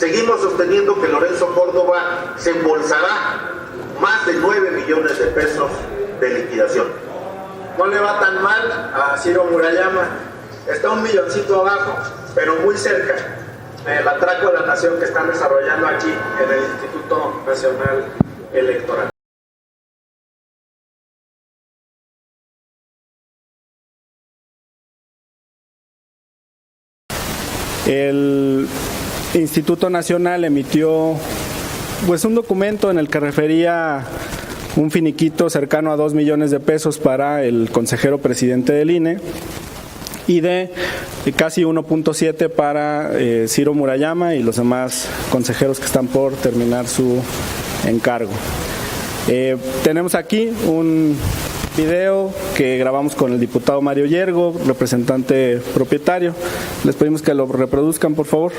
Seguimos sosteniendo que Lorenzo Córdoba se embolsará más de 9 millones de pesos de liquidación. No le va tan mal a Ciro Murayama, está un milloncito abajo, pero muy cerca del atraco de la nación que están desarrollando aquí en el Instituto Nacional Electoral. El Instituto Nacional emitió pues un documento en el que refería un finiquito cercano a 2 millones de pesos para el consejero presidente del INE y de casi 1.7 para Ciro Murayama y los demás consejeros que están por terminar su encargo. Tenemos aquí un video que grabamos con el diputado Mario Yergo, representante propietario. Les pedimos que lo reproduzcan, por favor.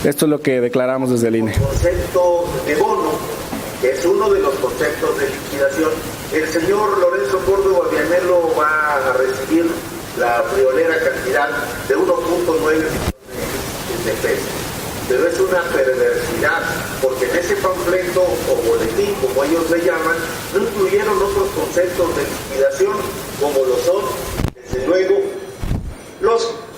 Esto es lo que declaramos desde el INE. El concepto de bono, que es uno de los conceptos de liquidación, el señor Lorenzo Córdoba Vianello va a recibir la friolera cantidad de 1.9 millones de pesos. Pero es una perversidad, porque en ese panfleto o boletín, como ellos le llaman, no incluyeron otros conceptos de liquidación, como lo son, desde luego,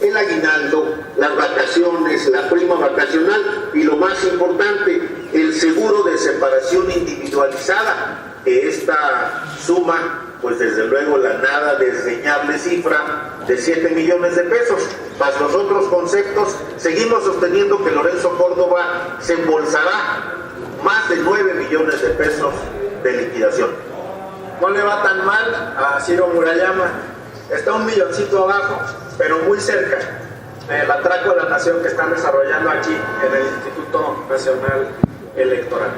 el aguinaldo, las vacaciones, la prima vacacional y lo más importante, el seguro de separación individualizada, que esta suma, pues desde luego la nada desdeñable cifra de 7 millones de pesos, más los otros conceptos. Seguimos sosteniendo que Lorenzo Córdoba se embolsará más de 9 millones de pesos de liquidación. No le va tan mal a Ciro Murayama, está un milloncito abajo, pero muy cerca del atraco de la nación que están desarrollando aquí en el Instituto Nacional Electoral.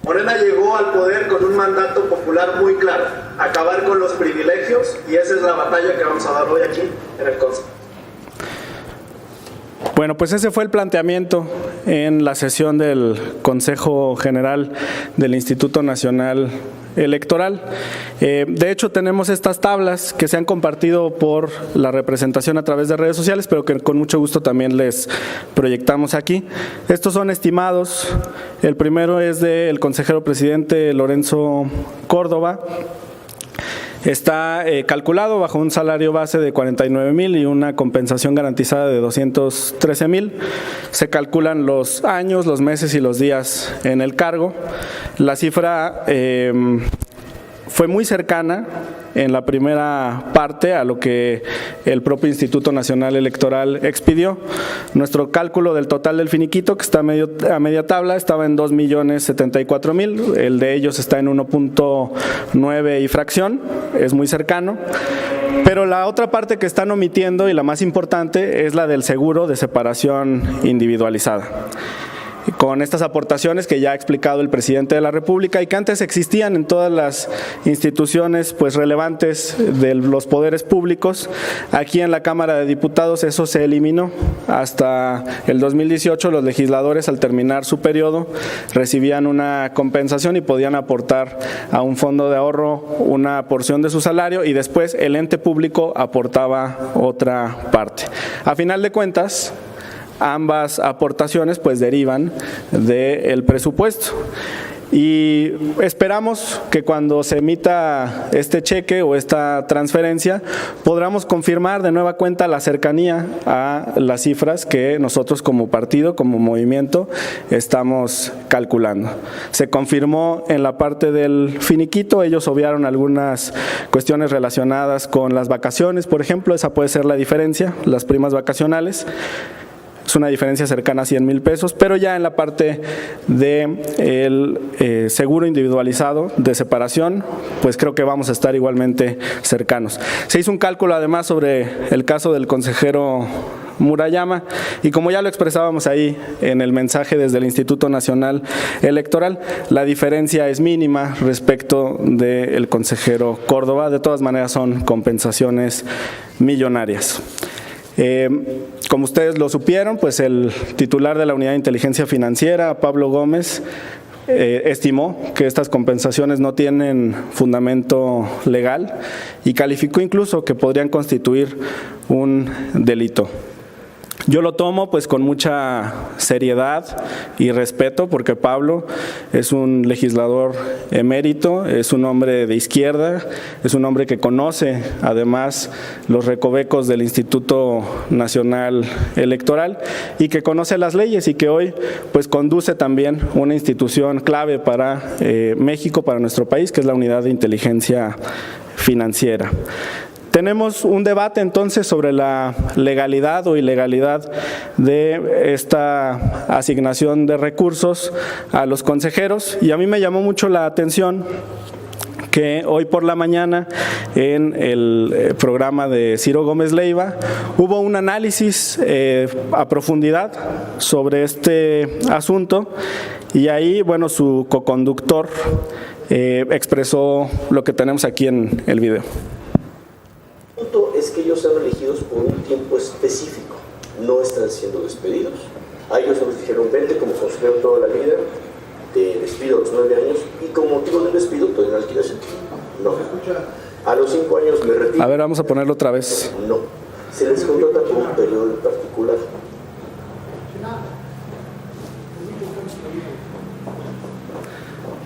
Morena llegó al poder con un mandato popular muy claro, acabar con los privilegios, y esa es la batalla que vamos a dar hoy aquí en el Consejo. Bueno, pues ese fue el planteamiento en la sesión del Consejo General del Instituto Nacional Electoral. De hecho, tenemos estas tablas que se han compartido por la representación a través de redes sociales, pero que con mucho gusto también les proyectamos aquí. Estos son estimados. El primero es del consejero presidente Lorenzo Córdoba. Está calculado bajo un salario base de 49,000 y una compensación garantizada de 213,000. Se calculan los años, los meses y los días en el cargo. La cifra fue muy cercana en la primera parte a lo que el propio Instituto Nacional Electoral expidió. Nuestro cálculo del total del finiquito, que está a media tabla, estaba en 2,074,000, el de ellos está en 1.9 y fracción, es muy cercano. Pero la otra parte que están omitiendo y la más importante es la del seguro de separación individualizada. Con estas aportaciones que ya ha explicado el presidente de la República y que antes existían en todas las instituciones pues relevantes de los poderes públicos, aquí en la Cámara de Diputados eso se eliminó. Hasta el 2018 los legisladores, al terminar su periodo, recibían una compensación y podían aportar a un fondo de ahorro una porción de su salario y después el ente público aportaba otra parte. A final de cuentas, ambas aportaciones pues derivan del presupuesto y esperamos que cuando se emita este cheque o esta transferencia podamos confirmar de nueva cuenta la cercanía a las cifras que nosotros como partido, como movimiento, estamos calculando. Se confirmó en la parte del finiquito, ellos obviaron algunas cuestiones relacionadas con las vacaciones, por ejemplo, esa puede ser la diferencia, las primas vacacionales. Es una diferencia cercana a 100,000 pesos, pero ya en la parte del seguro individualizado de separación, pues creo que vamos a estar igualmente cercanos. Se hizo un cálculo además sobre el caso del consejero Murayama y como ya lo expresábamos ahí en el mensaje desde el Instituto Nacional Electoral, la diferencia es mínima respecto del consejero Córdoba. De todas maneras son compensaciones millonarias. Como ustedes lo supieron, pues el titular de la Unidad de Inteligencia Financiera, Pablo Gómez, estimó que estas compensaciones no tienen fundamento legal y calificó incluso que podrían constituir un delito. Yo lo tomo pues con mucha seriedad y respeto, porque Pablo es un legislador emérito, es un hombre de izquierda, es un hombre que conoce además los recovecos del Instituto Nacional Electoral y que conoce las leyes y que hoy pues conduce también una institución clave para México, para nuestro país, que es la Unidad de Inteligencia Financiera. Tenemos un debate entonces sobre la legalidad o ilegalidad de esta asignación de recursos a los consejeros, y a mí me llamó mucho la atención que hoy por la mañana en el programa de Ciro Gómez Leiva hubo un análisis a profundidad sobre este asunto, y ahí, bueno, su coconductor expresó lo que tenemos aquí en el video. El punto es que ellos son elegidos por un tiempo específico, no están siendo despedidos. A ellos nos dijeron, vente como consejero toda la vida, te despido a los 9 años y como motivo del despido te doy una liquidación. No. A los 5 años me retiro. A ver, vamos a ponerlo otra vez. No. Se les contrata por un periodo en particular.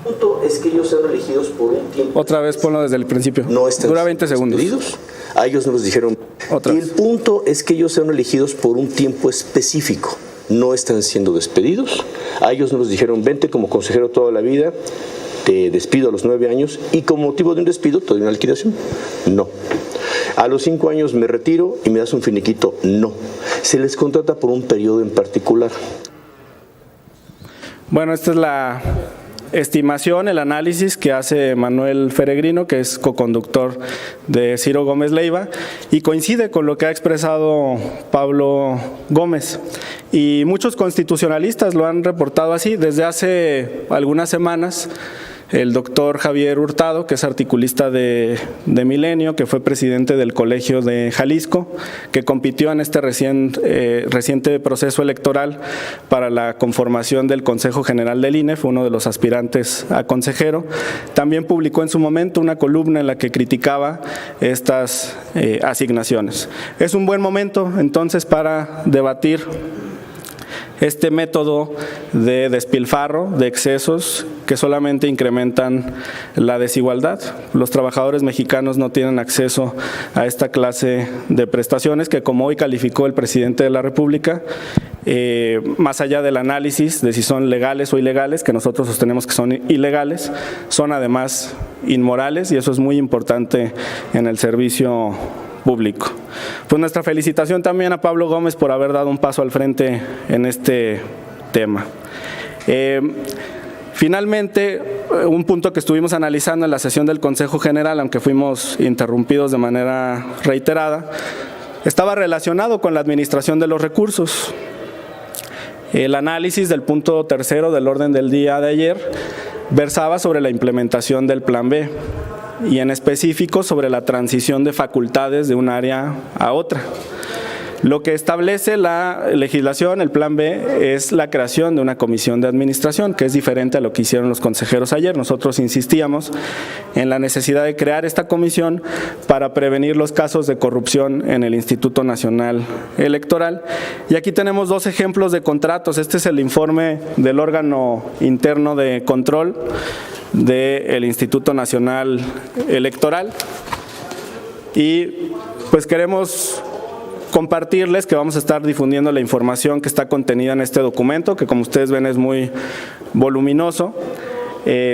El punto es que ellos son elegidos por un tiempo. Otra vez ponlo desde el principio. No están Dura 20 segundos. Despedidos. A ellos nos dijeron. Otra y vez. el punto es que ellos son elegidos por un tiempo específico. No están siendo despedidos. A ellos nos dijeron, vente como consejero toda la vida, te despido a los 9 años y como motivo de un despido te doy una liquidación. No. A los 5 años me retiro y me das un finiquito. No. Se les contrata por un periodo en particular. Bueno, esta es la estimación, el análisis que hace Manuel Feregrino, que es coconductor de Ciro Gómez Leiva, y coincide con lo que ha expresado Pablo Gómez. Y muchos constitucionalistas lo han reportado así. Desde hace algunas semanas, el doctor Javier Hurtado, que es articulista de Milenio, que fue presidente del Colegio de Jalisco, que compitió en este reciente proceso electoral para la conformación del Consejo General del INE, fue uno de los aspirantes a consejero, también publicó en su momento una columna en la que criticaba estas asignaciones. Es un buen momento entonces para debatir este método de despilfarro, de excesos que solamente incrementan la desigualdad. Los trabajadores mexicanos no tienen acceso a esta clase de prestaciones que, como hoy calificó el presidente de la República, más allá del análisis de si son legales o ilegales, que nosotros sostenemos que son ilegales, son además inmorales, y eso es muy importante en el servicio público. Pues nuestra felicitación también a Pablo Gómez por haber dado un paso al frente en este tema. Finalmente, un punto que estuvimos analizando en la sesión del Consejo General, aunque fuimos interrumpidos de manera reiterada, estaba relacionado con la administración de los recursos. El análisis del punto tercero del orden del día de ayer versaba sobre la implementación del Plan B, y en específico sobre la transición de facultades de un área a otra. Lo que establece la legislación, el Plan B, es la creación de una comisión de administración, que es diferente a lo que hicieron los consejeros ayer. Nosotros insistíamos en la necesidad de crear esta comisión para prevenir los casos de corrupción en el Instituto Nacional Electoral. Y aquí tenemos 2 ejemplos de contratos. Este es el informe del órgano interno de control del Instituto Nacional Electoral, y pues queremos compartirles que vamos a estar difundiendo la información que está contenida en este documento, que como ustedes ven es muy voluminoso.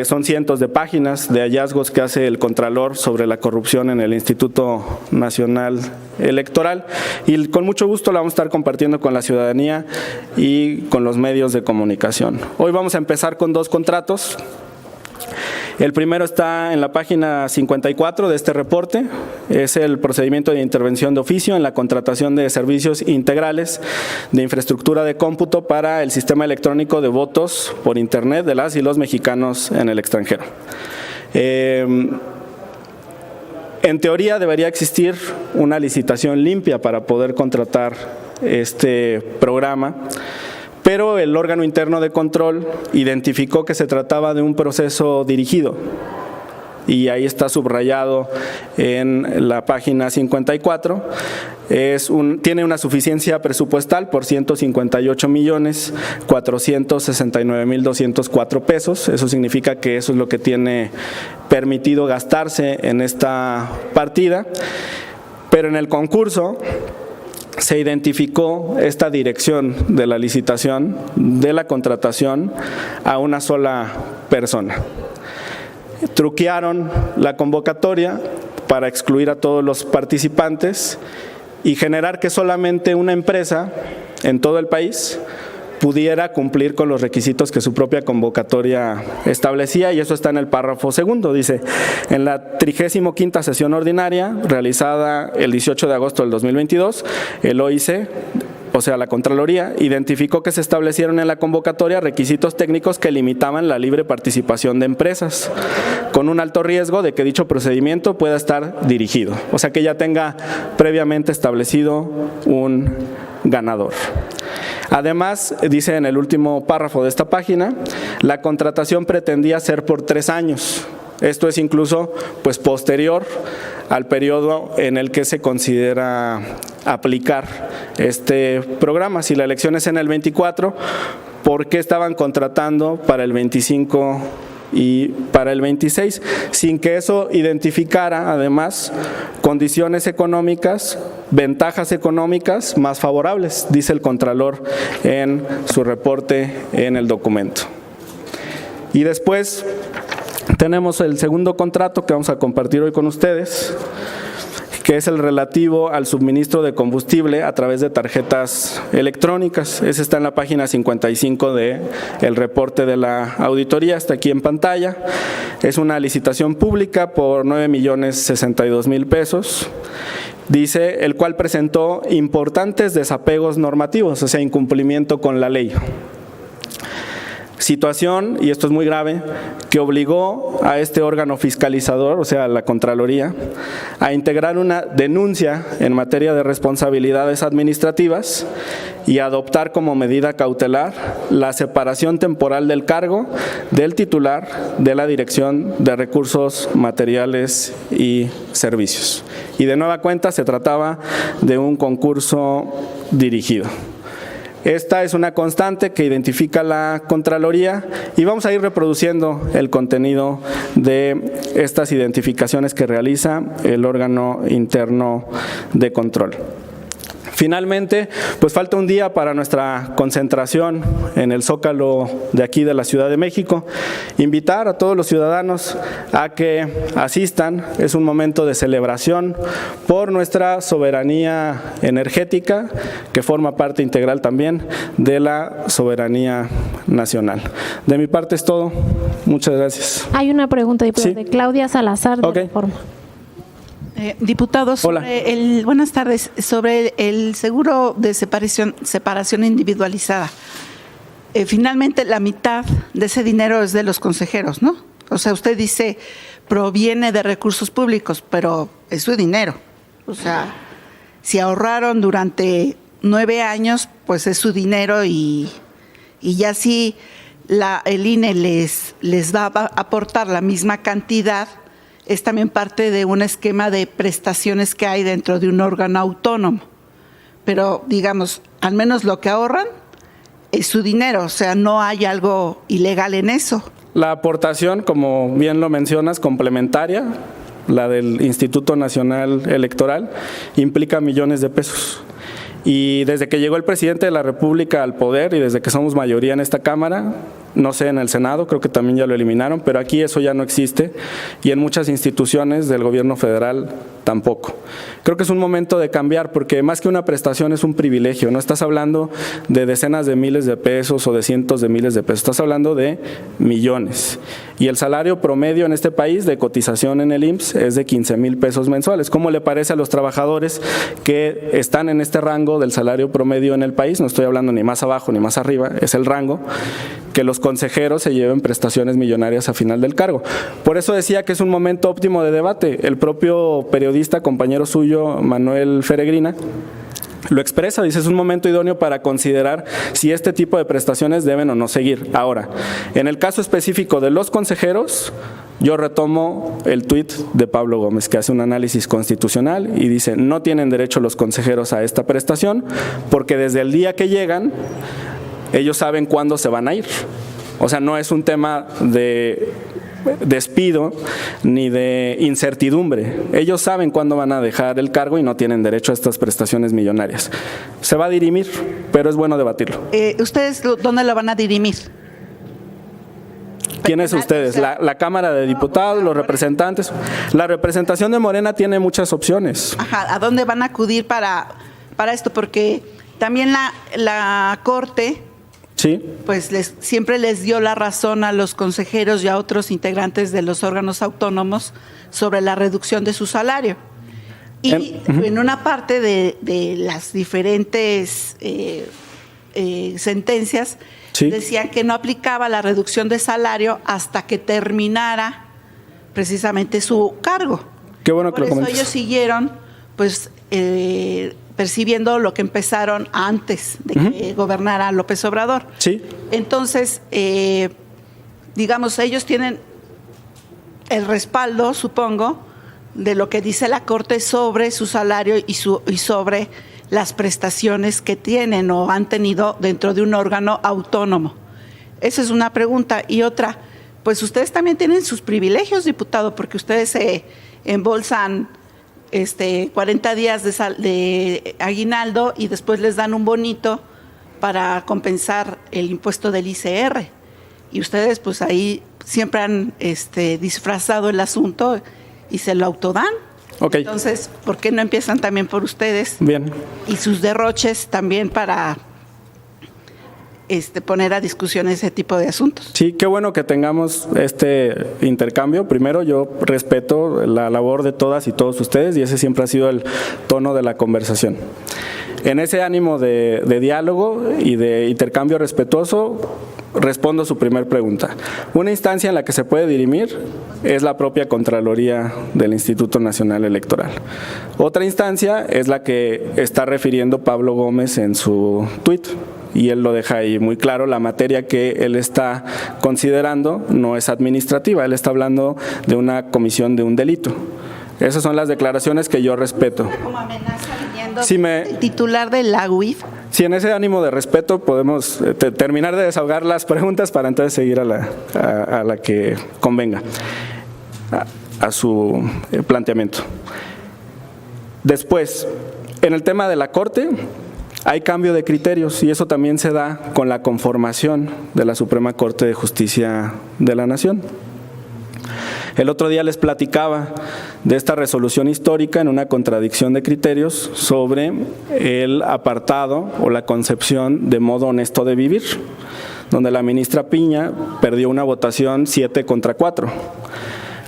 Son cientos de páginas de hallazgos que hace el Contralor sobre la corrupción en el Instituto Nacional Electoral, y con mucho gusto la vamos a estar compartiendo con la ciudadanía y con los medios de comunicación. Hoy vamos a empezar con 2 contratos. El primero está en la página 54 de este reporte, es el procedimiento de intervención de oficio en la contratación de servicios integrales de infraestructura de cómputo para el sistema electrónico de votos por internet de las y los mexicanos en el extranjero. En teoría debería existir una licitación limpia para poder contratar este programa, pero el órgano interno de control identificó que se trataba de un proceso dirigido. y ahí está subrayado en la página 54. Tiene una suficiencia presupuestal por 158,469,204 pesos. Eso significa que eso es lo que tiene permitido gastarse en esta partida. Pero en el concurso se identificó esta dirección de la licitación, de la contratación, a una sola persona. Truquearon la convocatoria para excluir a todos los participantes y generar que solamente una empresa en todo el país pudiera cumplir con los requisitos que su propia convocatoria establecía, y eso está en el párrafo segundo. Dice: en la 35ª sesión ordinaria realizada el 18 de agosto del 2022, el OIC, o sea, la Contraloría, identificó que se establecieron en la convocatoria requisitos técnicos que limitaban la libre participación de empresas, con un alto riesgo de que dicho procedimiento pueda estar dirigido, o sea, que ya tenga previamente establecido un ganador. Además, dice en el último párrafo de esta página, la contratación pretendía ser por 3 años. Esto es incluso pues posterior al periodo en el que se considera aplicar este programa. Si la elección es en el 24, ¿por qué estaban contratando para el 25 y para el 26? Sin que eso identificara además condiciones económicas, ventajas económicas más favorables, dice el Contralor en su reporte en el documento. Y después tenemos el segundo contrato que vamos a compartir hoy con ustedes, que es el relativo al suministro de combustible a través de tarjetas electrónicas. Ese está en la página 55 del reporte de la auditoría, está aquí en pantalla. Es una licitación pública por 9,062,000 pesos. Dice, el cual presentó importantes desapegos normativos, o sea, incumplimiento con la ley. Situación, y esto es muy grave, que obligó a este órgano fiscalizador, o sea, la Contraloría, a integrar una denuncia en materia de responsabilidades administrativas y adoptar como medida cautelar la separación temporal del cargo del titular de la Dirección de Recursos Materiales y Servicios. Y de nueva cuenta se trataba de un concurso dirigido. Esta es una constante que identifica la Contraloría y vamos a ir reproduciendo el contenido de estas identificaciones que realiza el órgano interno de control. Finalmente, pues falta un día para nuestra concentración en el Zócalo de aquí de la Ciudad de México. Invitar a todos los ciudadanos a que asistan. Es un momento de celebración por nuestra soberanía energética, que forma parte integral también de la soberanía nacional. De mi parte es todo. Muchas gracias. Hay una pregunta, diputado, de Claudia Salazar, de Reforma. Diputado, buenas tardes, sobre el seguro de separación individualizada. Finalmente, la mitad de ese dinero es de los consejeros, ¿no? O sea, usted dice, proviene de recursos públicos, pero es su dinero. O sea, si ahorraron durante 9 años, pues es su dinero y ya si el INE les va a aportar la misma cantidad, es también parte de un esquema de prestaciones que hay dentro de un órgano autónomo. Pero, digamos, al menos lo que ahorran es su dinero, o sea, no hay algo ilegal en eso. La aportación, como bien lo mencionas, complementaria, la del Instituto Nacional Electoral, implica millones de pesos. Y desde que llegó el presidente de la República al poder y desde que somos mayoría en esta Cámara, no sé, en el Senado creo que también ya lo eliminaron, pero aquí eso ya no existe y en muchas instituciones del gobierno federal tampoco. Creo que es un momento de cambiar porque más que una prestación es un privilegio, no estás hablando de decenas de miles de pesos o de cientos de miles de pesos, estás hablando de millones. Y el salario promedio en este país de cotización en el IMSS es de 15,000 pesos mensuales. ¿Cómo le parece a los trabajadores que están en este rango del salario promedio en el país? No estoy hablando ni más abajo ni más arriba, es el rango, que los consejeros se lleven prestaciones millonarias a final del cargo. Por eso decía que es un momento óptimo de debate. El propio periodista, compañero suyo, Manuel Feregrina, lo expresa, dice, es un momento idóneo para considerar si este tipo de prestaciones deben o no seguir. Ahora, en el caso específico de los consejeros, Yo retomo el tuit de Pablo Gómez, que hace un análisis constitucional y dice: no tienen derecho los consejeros a esta prestación porque desde el día que llegan, ellos saben cuándo se van a ir. O sea, no es un tema de despido ni de incertidumbre. Ellos saben cuándo van a dejar el cargo y no tienen derecho a estas prestaciones millonarias. Se va a dirimir, pero es bueno debatirlo. ¿Ustedes dónde lo van a dirimir? ¿Quiénes ustedes? La Cámara de Diputados, los representantes. La representación de Morena tiene muchas opciones. Ajá, ¿a dónde van a acudir para esto? Porque también la Corte, sí, pues siempre les dio la razón a los consejeros y a otros integrantes de los órganos autónomos sobre la reducción de su salario. Y en una parte de las diferentes sentencias, sí, decían que no aplicaba la reducción de salario hasta que terminara precisamente su cargo. Qué bueno que lo comentas. comentas. Ellos siguieron, pues, percibiendo lo que empezaron antes de que gobernara López Obrador. Sí. Entonces, digamos, ellos tienen el respaldo, supongo, de lo que dice la Corte sobre su salario y sobre las prestaciones que tienen o han tenido dentro de un órgano autónomo. Esa es una pregunta. Y otra, pues ustedes también tienen sus privilegios, diputado, porque ustedes se embolsan 40 días de aguinaldo y después les dan un bonito para compensar el impuesto del ICR. Y ustedes pues ahí siempre han disfrazado el asunto y se lo autodan. Okay. Entonces, ¿por qué no empiezan también por ustedes? Bien. Y sus derroches también para poner a discusión ese tipo de asuntos. Sí, qué bueno que tengamos este intercambio. Primero, yo respeto la labor de todas y todos ustedes y ese siempre ha sido el tono de la conversación. En ese ánimo de diálogo y de intercambio respetuoso, respondo a su primer pregunta. Una instancia en la que se puede dirimir es la propia Contraloría del Instituto Nacional Electoral. Otra instancia es la que está refiriendo Pablo Gómez en su tuit. Y él lo deja ahí muy claro, la materia que él está considerando no es administrativa, él está hablando de una comisión de un delito. Esas son las declaraciones que yo respeto. Como amenaza viniendo el titular de la UIF. Si en ese ánimo de respeto podemos terminar de desahogar las preguntas para entonces seguir a la que convenga, a su planteamiento. Después, en el tema de la Corte, hay cambio de criterios y eso también se da con la conformación de la Suprema Corte de Justicia de la Nación. El otro día les platicaba de esta resolución histórica en una contradicción de criterios sobre el apartado o la concepción de modo honesto de vivir, donde la ministra Piña perdió una votación 7-4.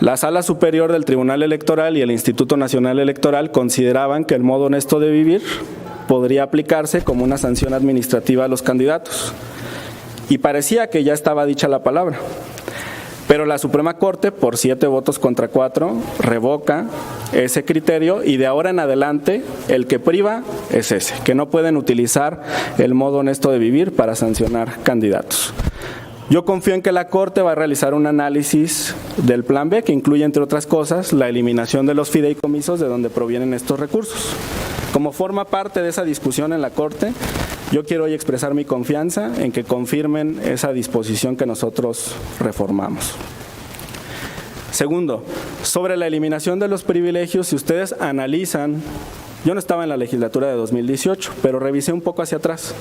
La Sala Superior del Tribunal Electoral y el Instituto Nacional Electoral consideraban que el modo honesto de vivir podría aplicarse como una sanción administrativa a los candidatos. Y parecía que ya estaba dicha la palabra. Pero la Suprema Corte, por 7-4, revoca ese criterio y de ahora en adelante el que priva es ese, que no pueden utilizar el modo honesto de vivir para sancionar candidatos. Yo confío en que la Corte va a realizar un análisis del Plan B que incluye, entre otras cosas, la eliminación de los fideicomisos de donde provienen estos recursos. Como forma parte de esa discusión en la Corte, yo quiero hoy expresar mi confianza en que confirmen esa disposición que nosotros reformamos. Segundo, sobre la eliminación de los privilegios, si ustedes analizan, yo no estaba en la legislatura de 2018, pero revisé un poco hacia atrás.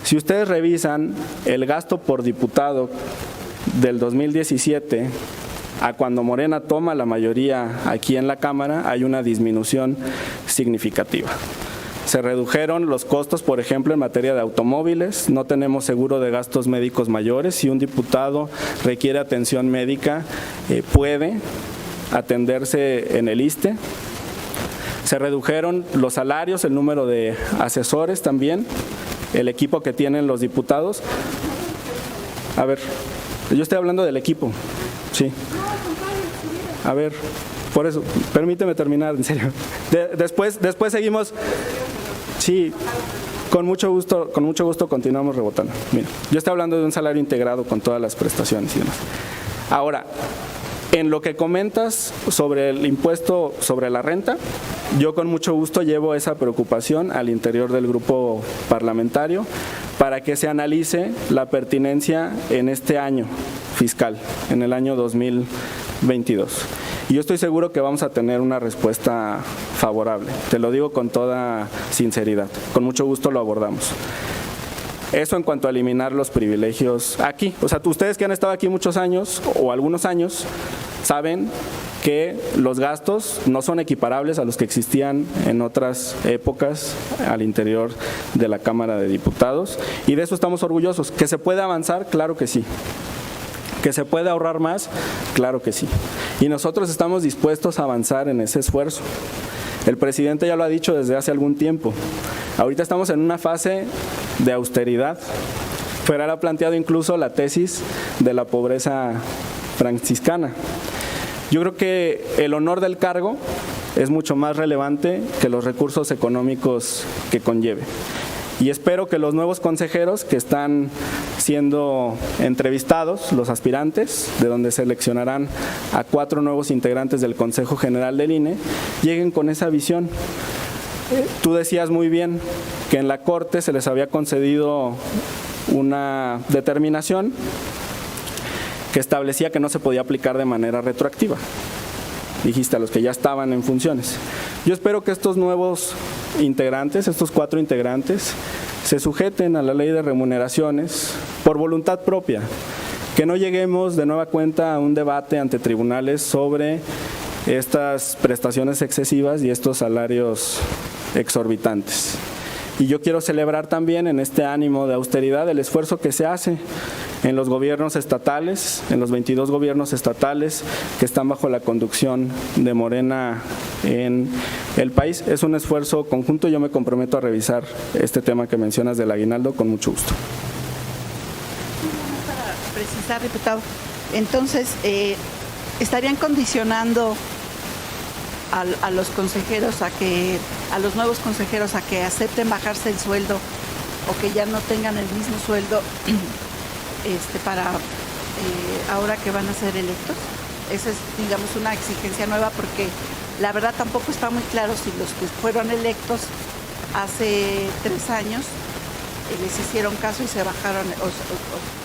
Si ustedes revisan el gasto por diputado del 2017 a cuando Morena toma la mayoría aquí en la Cámara, hay una disminución significativa. Se redujeron los costos, por ejemplo, en materia de automóviles, no tenemos seguro de gastos médicos mayores. Si un diputado requiere atención médica, puede atenderse en el ISSSTE. Se redujeron los salarios, el número de asesores también, el equipo que tienen los diputados. A ver, yo estoy hablando del equipo, sí. A ver, por eso, permíteme terminar, en serio. Después seguimos. Sí, con mucho gusto continuamos rebotando. Mira, yo estoy hablando de un salario integrado con todas las prestaciones y demás. Ahora, En lo que comentas sobre el impuesto sobre la renta, yo con mucho gusto llevo esa preocupación al interior del grupo parlamentario para que se analice la pertinencia en este año fiscal, en el año 2022. Y yo estoy seguro que vamos a tener una respuesta favorable. Te lo digo con toda sinceridad. Con mucho gusto lo abordamos. Eso en cuanto a eliminar los privilegios aquí. O sea, ustedes que han estado aquí muchos años o algunos años saben que los gastos no son equiparables a los que existían en otras épocas al interior de la Cámara de Diputados, y de eso estamos orgullosos. ¿Que se puede avanzar? Claro que sí. ¿Que se puede ahorrar más? Claro que sí. Y nosotros estamos dispuestos a avanzar en ese esfuerzo. El presidente ya lo ha dicho desde hace algún tiempo. Ahorita estamos en una fase de austeridad. Ferrer ha planteado incluso la tesis de la pobreza franciscana. Yo creo que el honor del cargo es mucho más relevante que los recursos económicos que conlleve. Y espero que los nuevos consejeros que están siendo entrevistados, los aspirantes, de donde seleccionarán a 4 nuevos integrantes del Consejo General del INE, lleguen con esa visión. Tú decías muy bien que en la Corte se les había concedido una determinación que establecía que no se podía aplicar de manera retroactiva. Dijiste a los que ya estaban en funciones. Yo espero que estos nuevos integrantes, estos 4 integrantes, se sujeten a la ley de remuneraciones por voluntad propia, que no lleguemos de nueva cuenta a un debate ante tribunales sobre estas prestaciones excesivas y estos salarios exorbitantes. Y yo quiero celebrar también en este ánimo de austeridad el esfuerzo que se hace en los gobiernos estatales, en los 22 gobiernos estatales que están bajo la conducción de Morena en el país. Es un esfuerzo conjunto y yo me comprometo a revisar este tema que mencionas del aguinaldo con mucho gusto. Para precisar, diputado, entonces, ¿estarían condicionando a los consejeros a los nuevos consejeros a que acepten bajarse el sueldo o que ya no tengan el mismo sueldo para ahora que van a ser electos? Esa es, digamos, una exigencia nueva, porque la verdad tampoco está muy claro si los que fueron electos hace 3 años les hicieron caso y se bajaron,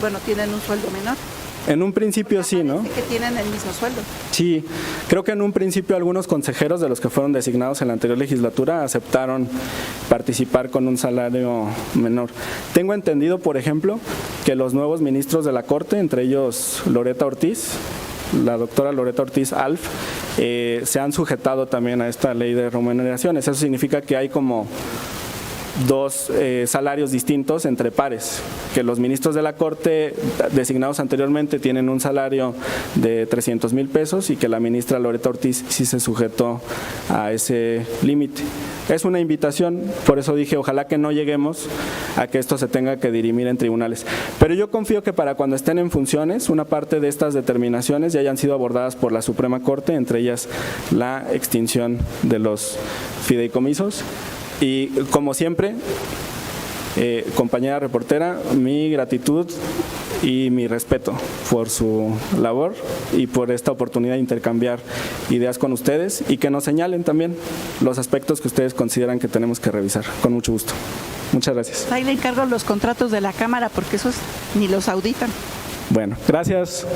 bueno, tienen un sueldo menor. En un principio sí, ¿no? Que tienen el mismo sueldo. Sí, creo que en un principio algunos consejeros de los que fueron designados en la anterior legislatura aceptaron participar con un salario menor. Tengo entendido, por ejemplo, que los nuevos ministros de la Corte, entre ellos Loreta Ortiz, la doctora Loreta Ortiz Alf, se han sujetado también a esta ley de remuneraciones. Eso significa que hay como 2 salarios distintos entre pares, que los ministros de la Corte designados anteriormente tienen un salario de 300,000 pesos y que la ministra Loreta Ortiz sí se sujetó a ese límite. Es una invitación, por eso dije, ojalá que no lleguemos a que esto se tenga que dirimir en tribunales. Pero yo confío que para cuando estén en funciones, una parte de estas determinaciones ya hayan sido abordadas por la Suprema Corte, entre ellas la extinción de los fideicomisos. Y como siempre, compañera reportera, mi gratitud y mi respeto por su labor y por esta oportunidad de intercambiar ideas con ustedes y que nos señalen también los aspectos que ustedes consideran que tenemos que revisar. Con mucho gusto. Muchas gracias. Ahí le encargo los contratos de la Cámara porque esos ni los auditan. Bueno, gracias.